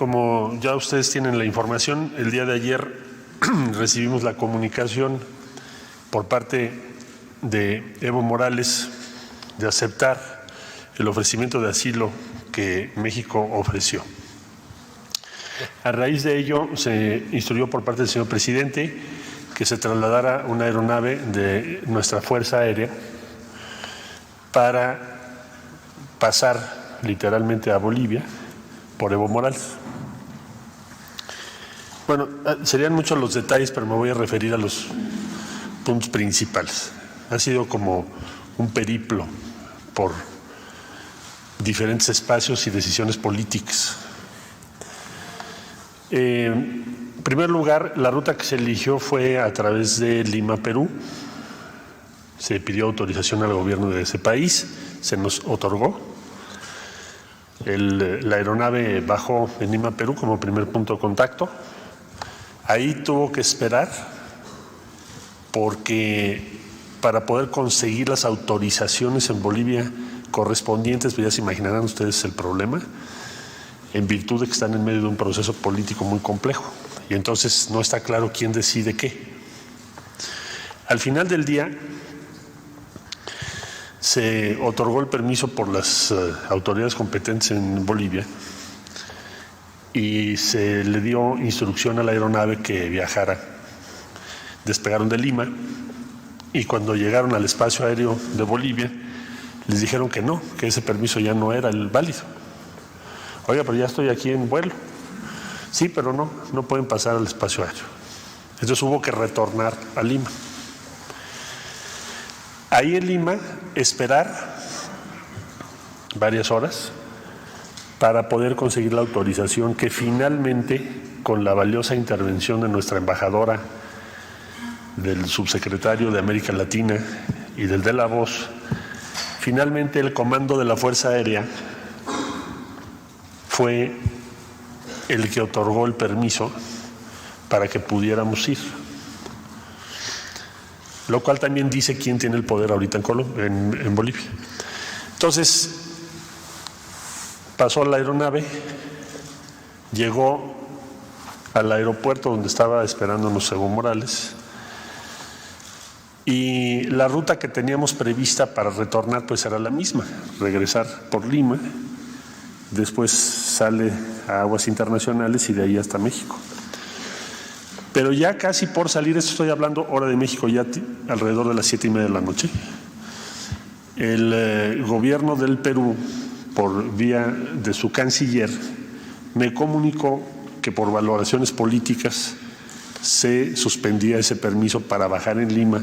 como ya ustedes tienen la información, el día de ayer recibimos la comunicación por parte de Evo Morales de aceptar el ofrecimiento de asilo que México ofreció. A raíz de ello, se instruyó por parte del señor presidente que se trasladara una aeronave de nuestra Fuerza Aérea para pasar literalmente a Bolivia por Evo Morales. Bueno, serían muchos los detalles, pero me voy a referir a los puntos principales. Ha sido como un periplo por diferentes espacios y decisiones políticas. En primer lugar, la ruta que se eligió fue a través de Lima, Perú. Se pidió autorización al gobierno de ese país, se nos otorgó. La aeronave bajó en Lima, Perú, como primer punto de contacto. Ahí tuvo que esperar porque para poder conseguir las autorizaciones en Bolivia correspondientes, pues ya se imaginarán ustedes el problema, en virtud de que están en medio de un proceso político muy complejo y entonces no está claro quién decide qué. Al final del día se otorgó el permiso por las autoridades competentes en Bolivia y se le dio instrucción a la aeronave que viajara. Despegaron de Lima y cuando llegaron al espacio aéreo de Bolivia les dijeron que no, que ese permiso ya no era el válido. Oiga, pero ya estoy aquí en vuelo. Sí, pero no pueden pasar al espacio aéreo. Entonces hubo que retornar a Lima. Ahí en Lima, esperar varias horas para poder conseguir la autorización que finalmente, con la valiosa intervención de nuestra embajadora, del subsecretario de América Latina y del de la Voz, finalmente el comando de la Fuerza Aérea fue el que otorgó el permiso para que pudiéramos ir. Lo cual también dice quién tiene el poder ahorita en Bolivia. Entonces, pasó la aeronave, llegó al aeropuerto donde estaba esperándonos Evo Morales y la ruta que teníamos prevista para retornar pues era la misma, regresar por Lima, después sale a aguas internacionales y de ahí hasta México. Pero ya casi por salir, esto estoy hablando hora de México, ya alrededor de las 7:30 de la noche, el gobierno del Perú, por vía de su canciller, me comunicó que por valoraciones políticas se suspendía ese permiso para bajar en Lima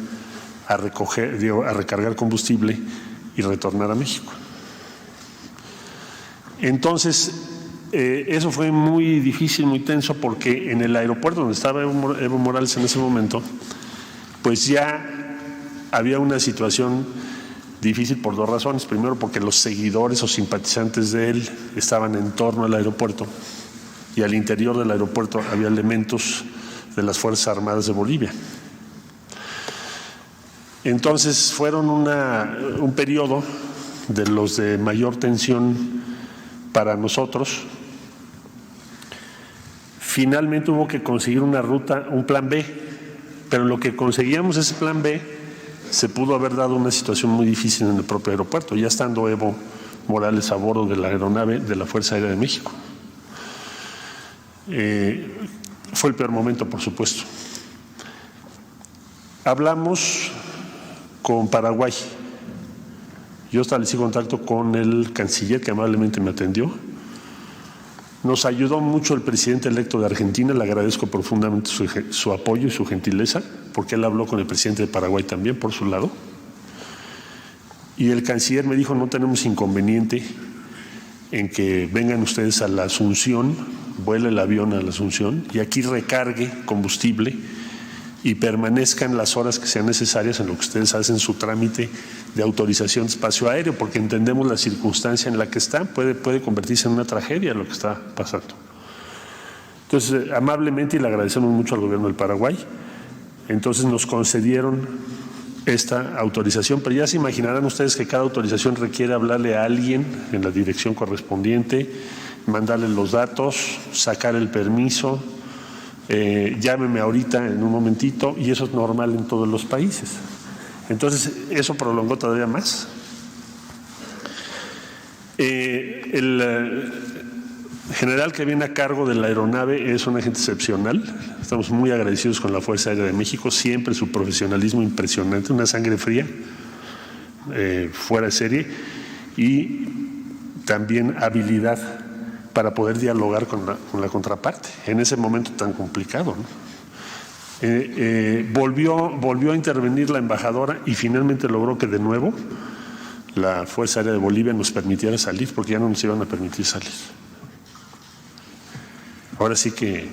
a recargar combustible y retornar a México. Entonces, eso fue muy difícil, muy tenso, porque en el aeropuerto donde estaba Evo Morales en ese momento, pues ya había una situación difícil por dos razones. Primero, porque los seguidores o simpatizantes de él estaban en torno al aeropuerto y al interior del aeropuerto había elementos de las Fuerzas Armadas de Bolivia. Entonces fueron un periodo de los de mayor tensión para nosotros. Finalmente hubo que conseguir una ruta, un plan B, pero lo que conseguíamos ese plan B se pudo haber dado una situación muy difícil en el propio aeropuerto, ya estando Evo Morales a bordo de la aeronave de la Fuerza Aérea de México. Fue el peor momento, por supuesto. Hablamos con Paraguay. Yo establecí contacto con el canciller que amablemente me atendió. Nos ayudó mucho el presidente electo de Argentina, le agradezco profundamente su apoyo y su gentileza, porque él habló con el presidente de Paraguay también, por su lado. Y el canciller me dijo, no tenemos inconveniente en que vengan ustedes a la Asunción, vuele el avión a la Asunción y aquí recargue combustible y permanezcan las horas que sean necesarias en lo que ustedes hacen su trámite de autorización de espacio aéreo, porque entendemos la circunstancia en la que está, puede convertirse en una tragedia lo que está pasando. Entonces, amablemente, y le agradecemos mucho al gobierno del Paraguay, entonces nos concedieron esta autorización, pero ya se imaginarán ustedes que cada autorización requiere hablarle a alguien en la dirección correspondiente, mandarle los datos, sacar el permiso, llámeme ahorita en un momentito, y eso es normal en todos los países. Entonces, eso prolongó todavía más. El general que viene a cargo de la aeronave es un agente excepcional. Estamos muy agradecidos con la Fuerza Aérea de México, siempre su profesionalismo impresionante, una sangre fría, fuera de serie, y también habilidad para poder dialogar con la contraparte en ese momento tan complicado, ¿no? Volvió a intervenir la embajadora y finalmente logró que de nuevo la Fuerza Aérea de Bolivia nos permitiera salir, porque ya no nos iban a permitir salir. Ahora sí que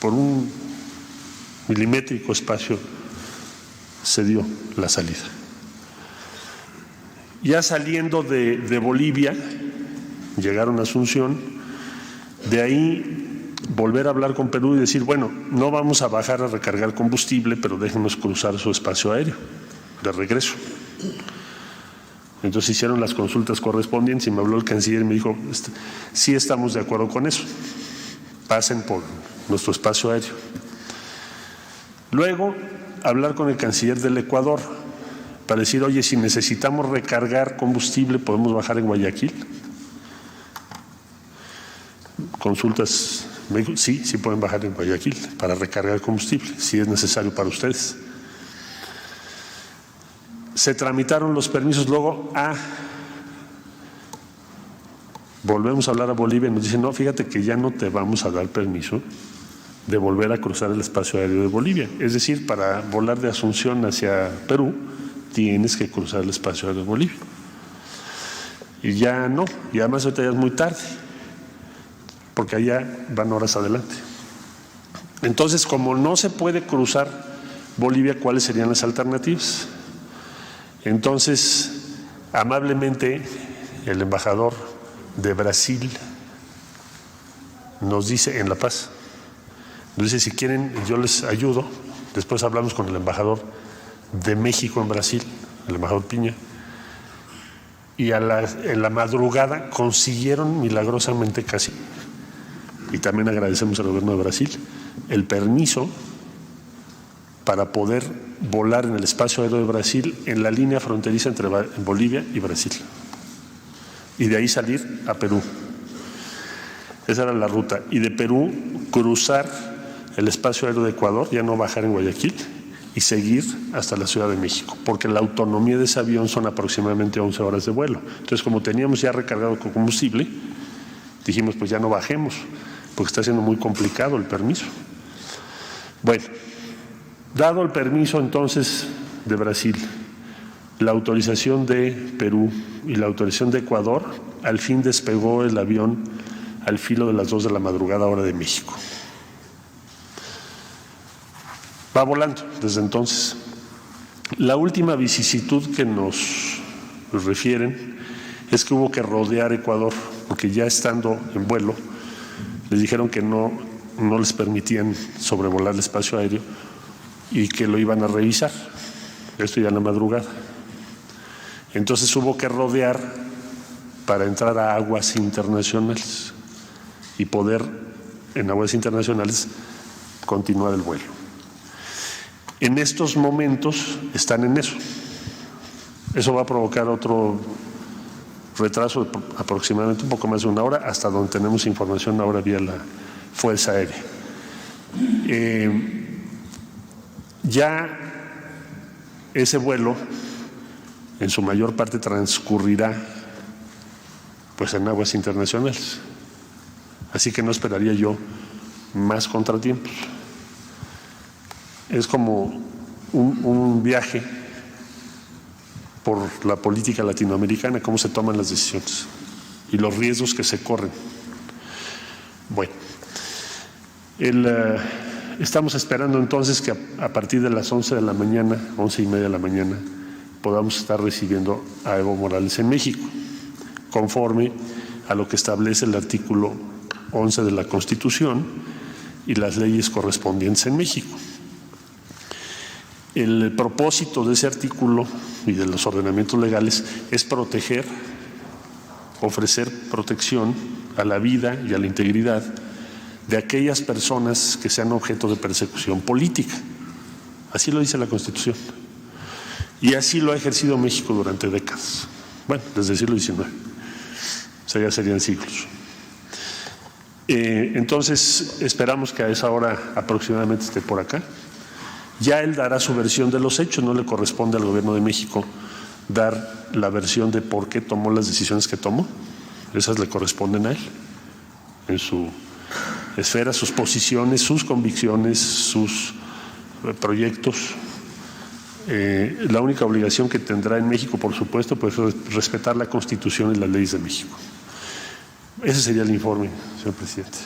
por un milimétrico espacio se dio la salida. Ya saliendo de Bolivia, llegaron a Asunción, de ahí volver a hablar con Perú y decir, bueno, no vamos a bajar a recargar combustible, pero déjenos cruzar su espacio aéreo de regreso. Entonces hicieron las consultas correspondientes y me habló el canciller y me dijo, sí estamos de acuerdo con eso, pasen por nuestro espacio aéreo. Luego, hablar con el canciller del Ecuador para decir, oye, si necesitamos recargar combustible, ¿podemos bajar en Guayaquil? Consultas, me dijo, sí pueden bajar en Guayaquil para recargar combustible, si es necesario para ustedes. Se tramitaron los permisos, luego volvemos a hablar a Bolivia y nos dicen, no, fíjate que ya no te vamos a dar permiso de volver a cruzar el espacio aéreo de Bolivia. Es decir, para volar de Asunción hacia Perú, tienes que cruzar el espacio aéreo de Bolivia. Y ya no, y además ahorita ya es muy tarde, porque allá van horas adelante. Entonces, como no se puede cruzar Bolivia, ¿cuáles serían las alternativas? Entonces, amablemente, el embajador de Brasil nos dice, en La Paz, nos dice, si quieren, yo les ayudo. Después hablamos con el embajador de México en Brasil, el embajador Piña, y en la madrugada consiguieron milagrosamente casi, y también agradecemos al gobierno de Brasil, el permiso para poder volar en el espacio aéreo de Brasil en la línea fronteriza entre Bolivia y Brasil, y de ahí salir a Perú. Esa era la ruta, y de Perú cruzar el espacio aéreo de Ecuador, ya no bajar en Guayaquil, y seguir hasta la Ciudad de México, porque la autonomía de ese avión son aproximadamente 11 horas de vuelo. Entonces, como teníamos ya recargado con combustible, dijimos, pues ya no bajemos, porque está siendo muy complicado el permiso. Bueno, dado el permiso entonces de Brasil, la autorización de Perú y la autorización de Ecuador, al fin despegó el avión al filo de las 2 de la madrugada, hora de México. Va volando desde entonces. La última vicisitud que nos refieren es que hubo que rodear Ecuador, porque ya estando en vuelo, les dijeron que no les permitían sobrevolar el espacio aéreo y que lo iban a revisar. Esto ya en la madrugada. Entonces hubo que rodear para entrar a aguas internacionales y poder, en aguas internacionales, continuar el vuelo. En estos momentos están en eso. Eso va a provocar otro retraso de aproximadamente un poco más de una hora, hasta donde tenemos información ahora vía la Fuerza Aérea. Ya ese vuelo, en su mayor parte, transcurrirá pues en aguas internacionales. Así que no esperaría yo más contratiempos. Es como un viaje por la política latinoamericana, cómo se toman las decisiones y los riesgos que se corren. Bueno, estamos esperando entonces que a partir de las 11 de la mañana, 11:30 de la mañana, podamos estar recibiendo a Evo Morales en México, conforme a lo que establece el artículo 11 de la Constitución y las leyes correspondientes en México. El propósito de ese artículo y de los ordenamientos legales es proteger ofrecer protección a la vida y a la integridad de aquellas personas que sean objeto de persecución política. Así lo dice la Constitución. Y así lo ha ejercido México durante décadas. Bueno, desde el siglo XIX. O sea, ya serían siglos. Entonces, esperamos que a esa hora aproximadamente esté por acá. Ya él dará su versión de los hechos, no le corresponde al Gobierno de México dar la versión de por qué tomó las decisiones que tomó. Esas le corresponden a él, en su esfera, sus posiciones, sus convicciones, sus proyectos. La única obligación que tendrá en México, por supuesto, pues es respetar la Constitución y las leyes de México. Ese sería el informe, señor presidente.